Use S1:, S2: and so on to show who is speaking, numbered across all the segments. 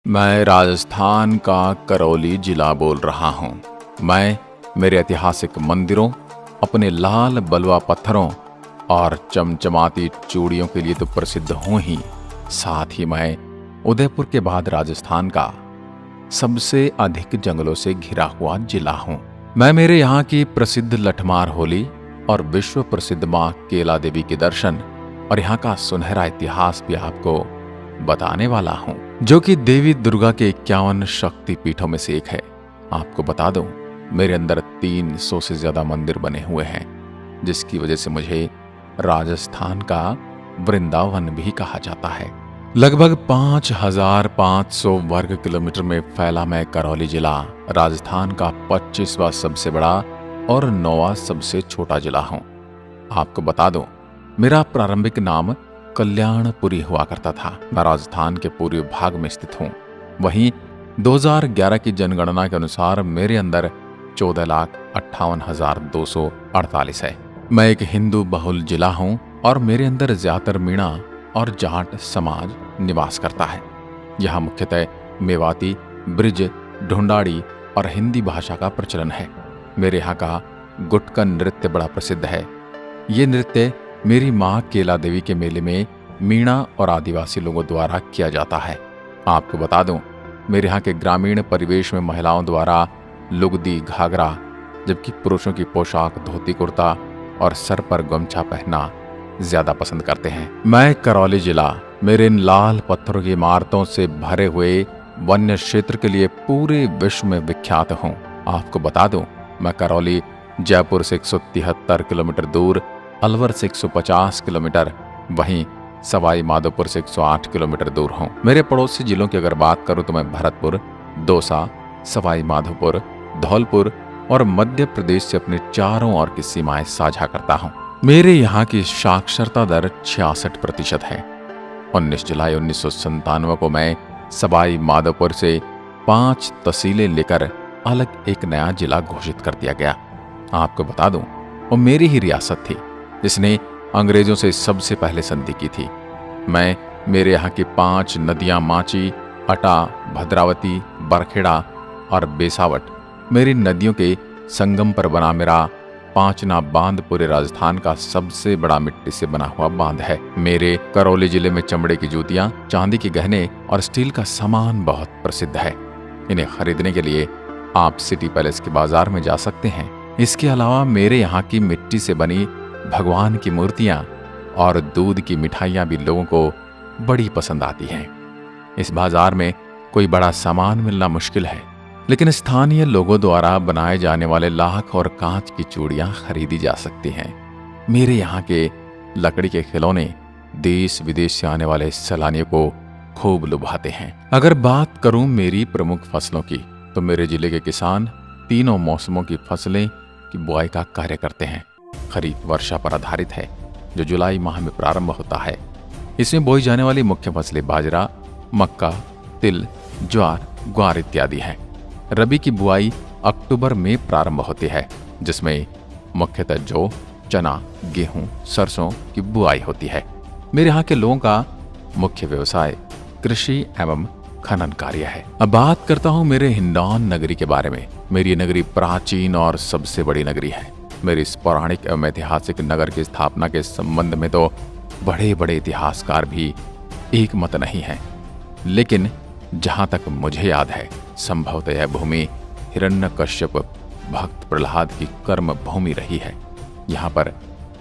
S1: मैं राजस्थान का करौली जिला बोल रहा हूँ। मैं मेरे ऐतिहासिक मंदिरों, अपने लाल बलुआ पत्थरों और चमचमाती चूड़ियों के लिए तो प्रसिद्ध हूँ ही, साथ ही मैं उदयपुर के बाद राजस्थान का सबसे अधिक जंगलों से घिरा हुआ जिला हूँ। मैं मेरे यहाँ की प्रसिद्ध लठमार होली और विश्व प्रसिद्ध माँ केला देवी के दर्शन और यहाँ का सुनहरा इतिहास भी आपको बताने वाला हूँ, जो कि देवी दुर्गा के 51 शक्ति पीठों में से एक है। आपको बता दूं, मेरे अंदर 300 से ज्यादा मंदिर बने हुए हैं, जिसकी वजह से मुझे राजस्थान का वृंदावन भी कहा जाता है। लगभग 5500 वर्ग किलोमीटर में फैला मैं करौली जिला राजस्थान का 25वां सबसे बड़ा और 9वां सबसे छोटा जिला हूँ। आपको बता दूं, मेरा प्रारंभिक नाम कल्याणपुरी हुआ करता था। मैं राजस्थान के पूर्वी भाग में स्थित हूँ। वहीं 2011 की जनगणना के अनुसार मेरे अंदर 14,58,248 है। मैं एक हिंदू बहुल जिला हूँ और मेरे अंदर ज्यादातर मीणा और जाट समाज निवास करता है। यहाँ मुख्यतः मेवाती, ब्रिज, ढूंढाड़ी और हिंदी भाषा का प्रचलन है। मेरे यहाँ का गुटकन नृत्य बड़ा प्रसिद्ध है। ये नृत्य मेरी माँ केला देवी के मेले में मीणा और आदिवासी लोगों द्वारा किया जाता है। आपको बता दूं, मेरे यहाँ के ग्रामीण परिवेश में महिलाओं द्वारा लुगदी, घाघरा, जबकि पुरुषों की पोशाक धोती कुर्ता और सर पर गमछा पहनना ज्यादा पसंद करते हैं। मैं करौली जिला मेरे इन लाल पत्थरों की इमारतों से भरे हुए वन्य क्षेत्र के लिए पूरे विश्व में विख्यात हूँ। आपको बता दूं, मैं करौली जयपुर से 173 किलोमीटर दूर, अलवर से 150 किलोमीटर, वहीं सवाई माधोपुर से 108 किलोमीटर दूर हूँ। मेरे पड़ोसी जिलों की अगर बात करूँ तो मैं भरतपुर, दौसा, सवाई माधोपुर, धौलपुर और मध्य प्रदेश से अपने चारों ओर की सीमाएं साझा करता हूँ। मेरे यहाँ की साक्षरता दर 66% है। 19 जुलाई 1997 को मैं सवाई माधोपुर से 5 तहसीलें लेकर अलग एक नया जिला घोषित कर दिया गया। आपको बता दूं, वो मेरी ही रियासत थी जिसने अंग्रेजों से सबसे पहले संधि की थी। मैं मेरे यहाँ की 5 नदियां माची, अटा, भद्रावती, बरखेड़ा और बेसावट, मेरी नदियों के संगम पर बना मेरा 5 बांध पूरे राजस्थान का सबसे बड़ा मिट्टी से बना हुआ बांध है। मेरे करौली जिले में चमड़े की जूतियां, चांदी के गहने और स्टील का सामान बहुत प्रसिद्ध है। इन्हें खरीदने के लिए आप सिटी पैलेस के बाजार में जा सकते हैं। इसके अलावा मेरे यहाँ की मिट्टी से बनी भगवान की मूर्तियां और दूध की मिठाइयां भी लोगों को बड़ी पसंद आती हैं। इस बाजार में कोई बड़ा सामान मिलना मुश्किल है, लेकिन स्थानीय लोगों द्वारा बनाए जाने वाले लाख और कांच की चूड़ियां खरीदी जा सकती हैं। मेरे यहाँ के लकड़ी के खिलौने देश विदेश से आने वाले सैलानियों को खूब लुभाते हैं। अगर बात करूं मेरी प्रमुख फसलों की, तो मेरे जिले के किसान तीनों मौसमों की फसलें की बुआई का कार्य करते हैं। खरीफ वर्षा पर आधारित है, जो जुलाई माह में प्रारंभ होता है। इसमें बोई जाने वाली मुख्य फसलें बाजरा, मक्का, तिल, ज्वार, ग्वार इत्यादि हैं। रबी की बुआई अक्टूबर में प्रारंभ होती है, जिसमें मुख्यतः जौ, चना, गेहूं, सरसों की बुआई होती है। मेरे यहाँ के लोगों का मुख्य व्यवसाय कृषि एवं खनन कार्य है। अब बात करता हूँ मेरे हिंडौन नगरी के बारे में। मेरी ये नगरी प्राचीन और सबसे बड़ी नगरी है। मेरे इस पौराणिक एवं ऐतिहासिक नगर की स्थापना के संबंध में तो बड़े बड़े इतिहासकार भी एक मत नहीं है, लेकिन जहां तक मुझे याद है, संभवतः यह भूमि हिरण्यकश्यप भक्त प्रहलाद की कर्म भूमि रही है। यहाँ पर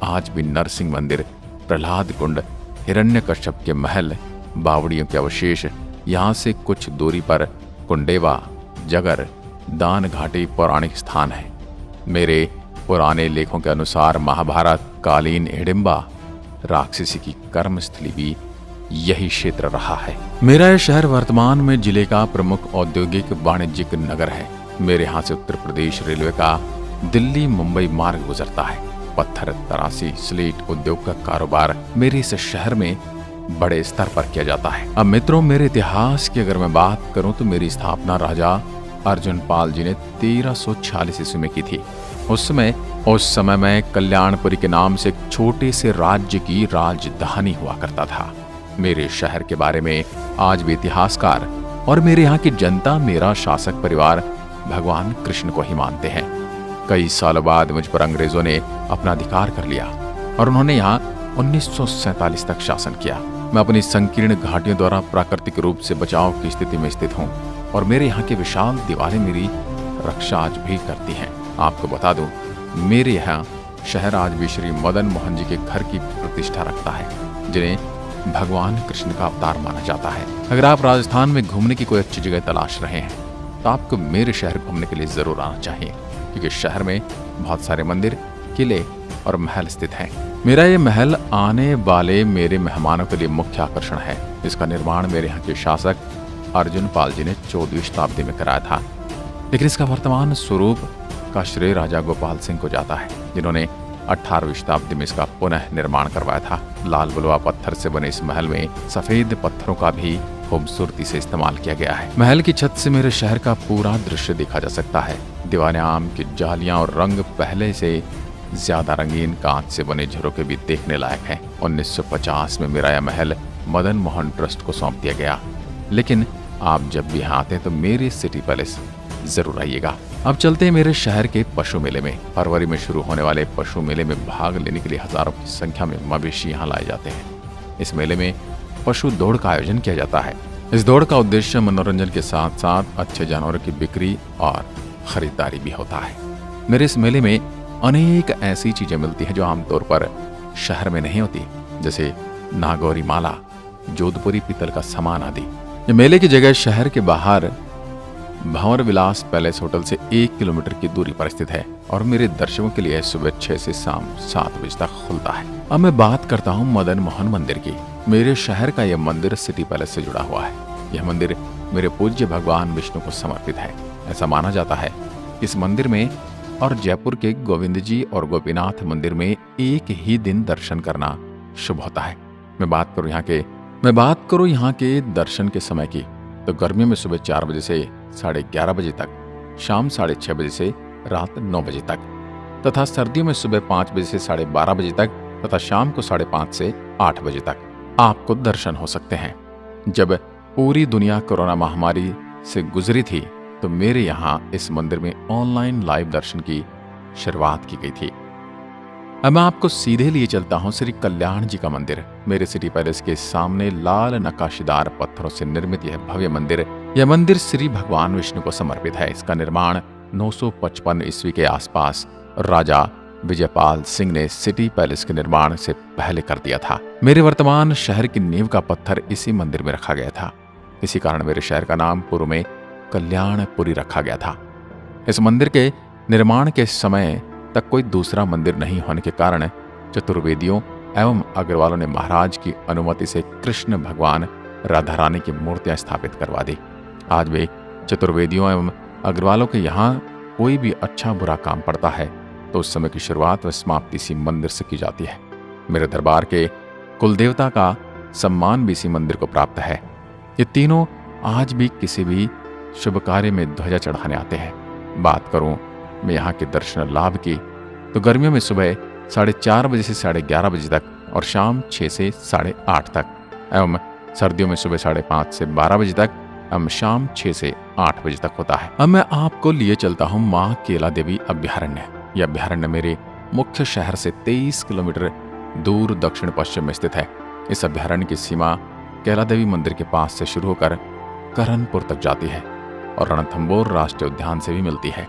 S1: आज भी नरसिंह मंदिर, प्रहलाद कुंड, हिरण्यकश्यप के महल, बावड़ियों के अवशेष, यहाँ से कुछ दूरी पर कुंडेवा, जगर, दान घाटी पौराणिक स्थान है। मेरे पुराने लेखों के अनुसार महाभारत कालीन हिडिंबा राक्षसी की कर्मस्थली भी यही क्षेत्र रहा है। मेरा यह शहर वर्तमान में जिले का प्रमुख औद्योगिक वाणिज्यिक नगर है। मेरे यहाँ से उत्तर प्रदेश रेलवे का दिल्ली मुंबई मार्ग गुजरता है। पत्थर तराशी स्लेट उद्योग का कारोबार मेरे इस शहर में बड़े स्तर पर किया जाता है। अब मित्रों, मेरे इतिहास की अगर मैं बात करूं तो मेरी स्थापना राजा अर्जुन पाल जी ने 1346 ईस्वी में की थी। उस समय मैं कल्याणपुरी के नाम से एक छोटे से राज्य की राजधानी हुआ करता था। मेरे शहर के बारे में आज भी इतिहासकार और मेरे यहाँ की जनता मेरा शासक परिवार भगवान कृष्ण को ही मानते हैं। कई सालों बाद मुझ पर अंग्रेजों ने अपना अधिकार कर लिया और उन्होंने यहाँ 1947 तक शासन किया। मैं अपनी संकीर्ण घाटियों द्वारा प्राकृतिक रूप से बचाव की स्थिति में स्थित हूँ और मेरे यहाँ की विशाल दीवारें मेरी रक्षा आज भी करती हैं। आपको बता दूं, मेरे यहाँ शहर आज भी श्री मदन मोहन जी के घर की प्रतिष्ठा रखता है, जिन्हें भगवान कृष्ण का अवतार माना जाता है। अगर आप राजस्थान में घूमने की कोई अच्छी जगह तलाश रहे हैं तो आपको मेरे शहर घूमने के लिए जरूर आना चाहिए, क्योंकि शहर में बहुत सारे मंदिर, किले और महल स्थित हैं। मेरा ये महल आने वाले मेरे मेहमानों के लिए मुख्य आकर्षण है। इसका निर्माण मेरे यहाँ के शासक अर्जुन पाल जी ने 14वीं शताब्दी में कराया था, लेकिन इसका वर्तमान स्वरूप का श्रेय राजा गोपाल सिंह को जाता है, जिन्होंने 18वीं शताब्दी में इसका पुनः निर्माण करवाया था। लाल बलुआ पत्थर से बने इस महल में सफेद पत्थरों का भी खूबसूरती से इस्तेमाल किया गया है। महल की छत से मेरे शहर का पूरा दृश्य देखा जा सकता है। दीवारें आम की जालियां और रंग पहले से ज्यादा रंगीन कांच से बने झरोके भी देखने लायक हैं। 1950 में मेरा यह महल मदन मोहन ट्रस्ट को सौंप दिया गया, लेकिन आप जब भी यहाँ आते हैं तो मेरे सिटी पैलेस जरूर आइएगा। अब चलते हैं मेरे शहर के पशु मेले में। फरवरी में शुरू होने वाले पशु मेले में भाग लेने के लिए हजारों की संख्या में मवेशी यहाँ लाए जाते हैं। इस मेले में पशु दौड़ का आयोजन किया जाता है। इस दौड़ का उद्देश्य मनोरंजन के साथ साथ अच्छे जानवरों की बिक्री और खरीदारी भी होता है। मेरे इस मेले में अनेक ऐसी चीजें मिलती हैं जो आमतौर पर शहर में नहीं होती, जैसे नागौरी माला, जोधपुरी पीतल का सामान आदि। ये मेले की जगह शहर के बाहर भंवर विलास पैलेस होटल से 1 किलोमीटर की दूरी पर स्थित है और मेरे दर्शकों के लिए सुबह 6 से शाम 7 बजे तक खुलता है। अब मैं बात करता हूँ मदन मोहन मंदिर की। मेरे शहर का यह मंदिर सिटी पैलेस से जुड़ा हुआ है। यह मंदिर मेरे पूज्य भगवान विष्णु को समर्पित है। ऐसा माना जाता है इस मंदिर में और जयपुर के गोविंद जी और गोपीनाथ मंदिर में एक ही दिन दर्शन करना शुभ होता है। मैं बात करूँ यहाँ के दर्शन के समय की, तो गर्मियों में सुबह 4 बजे से 11:30 बजे तक, शाम 6:30 बजे से रात 9 बजे तक, तथा सर्दियों में सुबह 5 बजे से 12:30 बजे तक तथा शाम को 5:30 से 8 बजे तक आपको दर्शन हो सकते हैं। जब पूरी दुनिया कोरोना महामारी से गुजरी थी तो मेरे यहाँ इस मंदिर में ऑनलाइन लाइव दर्शन की शुरुआत की गई थी। अब मैं आपको सीधे लिए चलता हूँ श्री कल्याण जी का मंदिर। मेरे सिटी पैलेस के सामने लाल नक्काशीदार पत्थरों से निर्मित यह मंदिर श्री भगवान विष्णु को समर्पित है। इसका निर्माण 955 ईस्वी के आसपास राजा विजयपाल सिंह ने सिटी पैलेस के निर्माण से पहले कर दिया था। मेरे वर्तमान शहर की नींव का पत्थर इसी मंदिर में रखा गया था। इसी कारण मेरे शहर का नाम पूर्व में कल्याणपुरी रखा गया था। इस मंदिर के निर्माण के समय तक कोई दूसरा मंदिर नहीं होने के कारण चतुर्वेदियों एवं अग्रवालों ने महाराज की अनुमति से कृष्ण भगवान राधा रानी की मूर्तियां स्थापित करवा दी। आज वे चतुर्वेदियों एवं अग्रवालों के यहाँ कोई भी अच्छा बुरा काम पड़ता है तो उस समय की शुरुआत व समाप्ति इसी मंदिर से की जाती है। मेरे दरबार के कुलदेवता का सम्मान भी इसी मंदिर को प्राप्त है। ये तीनों आज भी किसी भी शुभ कार्य में ध्वजा चढ़ाने आते हैं। बात करूं मैं यहाँ के दर्शन लाभ की, तो गर्मियों में सुबह 4:30 बजे से 11:30 बजे तक और शाम 6 से 8:30 तक एवं सर्दियों में सुबह 5:30 से 12 बजे तक एवं शाम 6 से 8 बजे तक होता है। अब मैं आपको लिए चलता हूँ माँ केला देवी अभ्यारण्य। यह अभ्यारण्य मेरे मुख्य शहर से 23 किलोमीटर दूर दक्षिण पश्चिम में स्थित है। इस अभ्यारण्य की सीमा केला देवी मंदिर के पास से शुरू होकर करनपुर तक जाती है और रणथंबोर राष्ट्रीय उद्यान से भी मिलती है।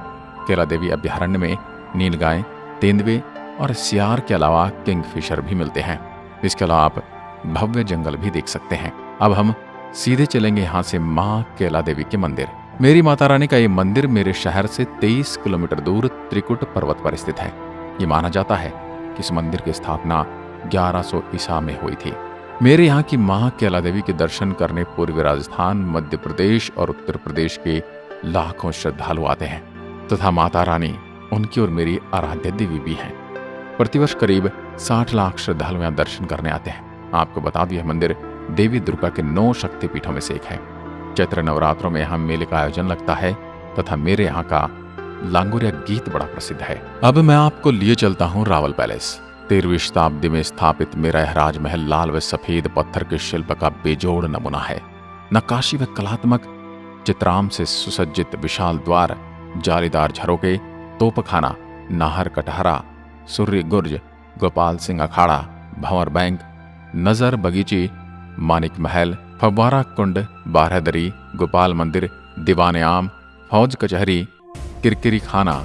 S1: केला देवी अभ्यारण्य में नीलगाय, तेंदुए और सियार के अलावा किंगफिशर भी मिलते हैं। इसके अलावा आप भव्य जंगल भी देख सकते हैं। अब हम सीधे चलेंगे यहाँ से माँ केला देवी के मंदिर। मेरी माता रानी का ये मंदिर मेरे शहर से 23 किलोमीटर दूर त्रिकुट पर्वत पर स्थित है। ये माना जाता है कि इस मंदिर की स्थापना 1100 ईसा में हुई थी। मेरे यहाँ की माँ केला देवी के दर्शन करने पूर्वी राजस्थान, मध्य प्रदेश और उत्तर प्रदेश के लाखों श्रद्धालु आते हैं तथा माता रानी उनकी और मेरी आराध्य देवी भी हैं। प्रतिवर्ष करीब 60 लाख श्रद्धालु यहाँ दर्शन करने आते हैं। आपको बता दूं, यह मंदिर देवी दुर्गा के 9 शक्तिपीठों में से एक है। चैत्र नवरात्रों में यहाँ मेले का आयोजन लगता है तथा मेरे यहाँ का लांगुरिया गीत बड़ा प्रसिद्ध है। अब मैं आपको लिए चलता हूँ रावल पैलेस। 13वीं शताब्दी में स्थापित मेरा यह राजमहल लाल व सफेद पत्थर के शिल्प का बेजोड़ नमूना है। नक्काशी व कलात्मक चित्राम से सुसज्जित विशाल द्वार, जालीदार झरोके, तोपखाना, नाहर कटहरा, सूर्य गुर्ज, गोपाल सिंह अखाड़ा, भंवर बैंक, नजर बगीची, मानिक महल, फव्वारा कुंड, बारहदरी, गोपाल मंदिर, दीवान आम, फौज कचहरी, किरकिरी खाना,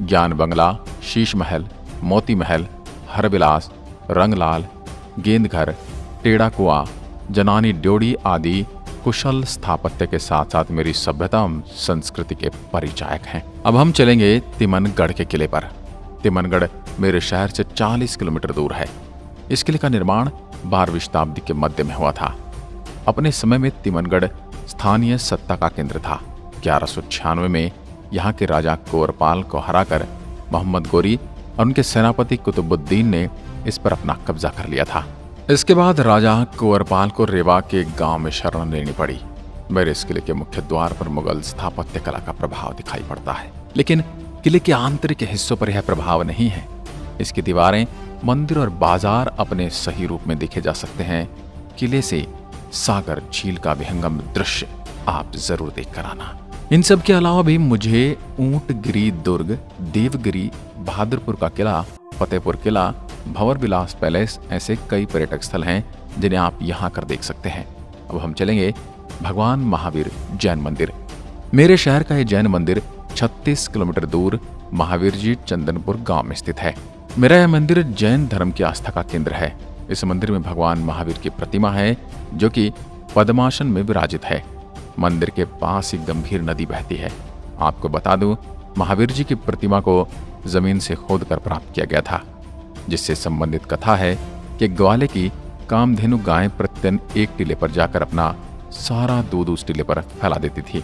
S1: ज्ञान बंगला, शीश महल, मोती महल, हरविलास, रंगलाल, गेंदघर, टेढ़ा कुआं, जनानी ड्योढ़ी आदि कुशल स्थापत्य के साथ साथ मेरी सभ्यता एवं संस्कृति के परिचायक हैं। अब हम चलेंगे तिमनगढ़ के किले पर। तिमनगढ़ मेरे शहर से 40 किलोमीटर दूर है। इस किले का निर्माण 12वीं शताब्दी के मध्य में हुआ था। अपने समय में तिमनगढ़ स्थानीय सत्ता का केंद्र था। 1196 में यहाँ के राजा कोरपाल को हराकर मोहम्मद गोरी और उनके सेनापति कुतुबुद्दीन ने इस पर अपना कब्जा कर लिया था। इसके बाद राजा कुंवरपाल को रेवा के गांव में शरण लेनी पड़ी। मेरे इस किले के मुख्य द्वार पर मुगल स्थापत्य कला का प्रभाव दिखाई पड़ता है, लेकिन किले के आंतरिक हिस्सों पर यह प्रभाव नहीं है। इसकी दीवारें, मंदिर और बाजार अपने सही रूप में देखे जा सकते हैं। किले से सागर झील का विहंगम दृश्य आप जरूर देख कर आना। इन सब के अलावा भी मुझे ऊंटगिरी दुर्ग, देवगिरी, बहादुरपुर का किला, फतेहपुर किला, भंवर विलास पैलेस, ऐसे कई पर्यटक स्थल हैं जिन्हें आप यहाँ कर देख सकते हैं। अब हम चलेंगे भगवान महावीर जैन मंदिर। मेरे शहर का यह जैन मंदिर 36 किलोमीटर दूर महावीर जी चंदनपुर गांव में स्थित है। मेरा यह मंदिर जैन धर्म की आस्था का केंद्र है। इस मंदिर में भगवान महावीर की प्रतिमा है जो कि पद्मासन में विराजित है। मंदिर के पास एक गंभीर नदी बहती है। आपको बता दूं, महावीर जी की प्रतिमा को जमीन से खोदकर प्राप्त किया गया था, जिससे संबंधित कथा है कि ग्वाले की कामधेनु गाय प्रतिदिन एक टीले पर जाकर अपना सारा दूध उस टीले पर फैला देती थी।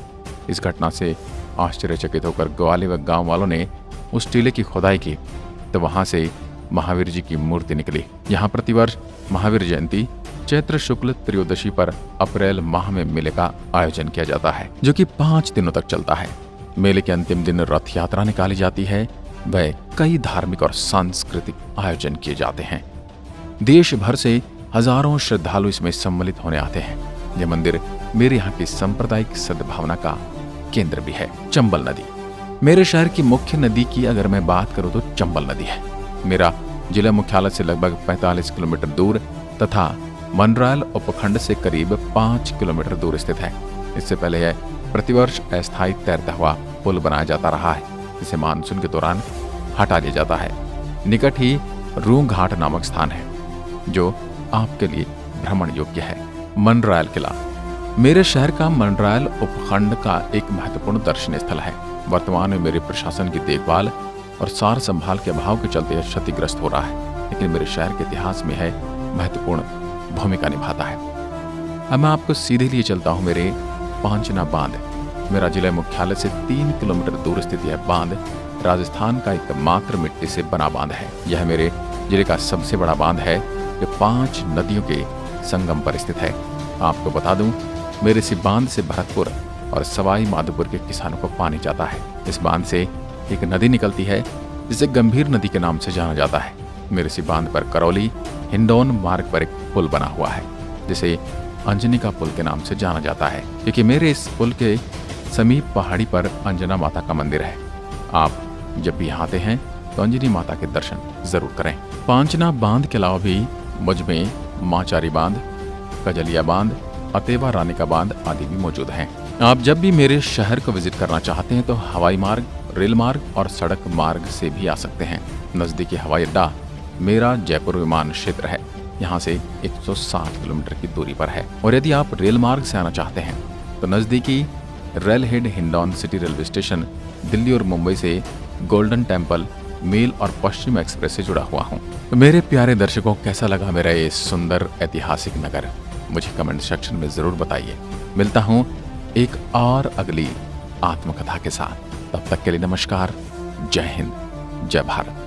S1: इस घटना से आश्चर्यचकित होकर ग्वाले व गांव वालों ने उस टीले की खुदाई की, तो वहां से महावीर जी की मूर्ति निकली। यहाँ प्रतिवर्ष महावीर जयंती चैत्र शुक्ल त्रयोदशी पर अप्रैल माह में मेले का आयोजन किया जाता है, जो कि 5 दिनों तक चलता है। मेले के अंतिम दिन रथ यात्रा निकाली जाती है। वह कई धार्मिक और सांस्कृतिक आयोजन किए जाते हैं। देश भर से हजारों श्रद्धालु इसमें सम्मिलित होने आते हैं। यह मंदिर मेरे यहाँ की सांप्रदायिक सद्भावना का केंद्र भी है। चंबल नदी, मेरे शहर की मुख्य नदी की अगर मैं बात करूं तो चंबल नदी है। मेरा जिला मुख्यालय से लगभग 45 किलोमीटर दूर तथा मनरायल उपखंड से करीब 5 किलोमीटर दूर स्थित है। इससे पहले यह प्रतिवर्ष अस्थायी तैरता हुआ पुल बनाया जाता रहा है, जिसे मानसून के दौरान हटा दिया जाता है। निकट ही रूं घाट नामक स्थान है जो आपके लिए भ्रमण योग्य है। मनरायल किला, मेरे शहर का मनरायल उपखंड का एक महत्वपूर्ण दर्शनीय स्थल है। वर्तमान में मेरे प्रशासन की देखभाल और सार संभाल के अभाव के चलते यह क्षतिग्रस्त हो रहा है, लेकिन मेरे शहर के इतिहास में है महत्वपूर्ण भूमिका निभाता है। अब मैं आपको सीधे लिए चलता हूँ मेरे पांचना बांध। मेरा जिला मुख्यालय से 3 किलोमीटर दूर स्थित यह बांध राजस्थान का एकमात्र मिट्टी से बना बांध है। यह मेरे जिले का सबसे बड़ा बांध है जो 5 नदियों के संगम पर स्थित है। आपको बता दूं, मेरे इस बांध से भरतपुर और सवाई माधोपुर के किसानों को पानी जाता है। इस बांध से एक नदी निकलती है जिसे गंभीर नदी के नाम से जाना जाता है। मेरे इस बांध पर करौली हिंडौन मार्ग पर एक पुल बना हुआ है जिसे अंजनी का पुल के नाम से जाना जाता है, क्योंकि मेरे इस पुल के समीप पहाड़ी पर अंजना माता का मंदिर है। आप जब भी आते हैं तो अंजनी माता के दर्शन जरूर करें। पांचना बांध के अलावा भी मुझमें माचारी बांध, कजलिया बांध, अतेवा रानी का बांध आदि भी मौजूद हैं। आप जब भी मेरे शहर को विजिट करना चाहते हैं तो हवाई मार्ग, रेल मार्ग और सड़क मार्ग से भी आ सकते हैं। नजदीकी हवाई अड्डा मेरा जयपुर विमान क्षेत्र है, यहाँ से 160 किलोमीटर की दूरी पर है। और यदि आप रेल मार्ग से आना चाहते हैं तो नजदीकी rail head Hindaun city railway station Delhi और मुंबई से गोल्डन टेम्पल मेल और पश्चिम एक्सप्रेस से जुड़ा हुआ हूँ। तो मेरे प्यारे दर्शकों, कैसा लगा मेरा ये सुंदर ऐतिहासिक नगर? मुझे कमेंट सेक्शन में जरूर बताइए। मिलता हूँ एक और अगली आत्मकथा के साथ। तब तक के लिए नमस्कार। जय हिंद, जय भारत।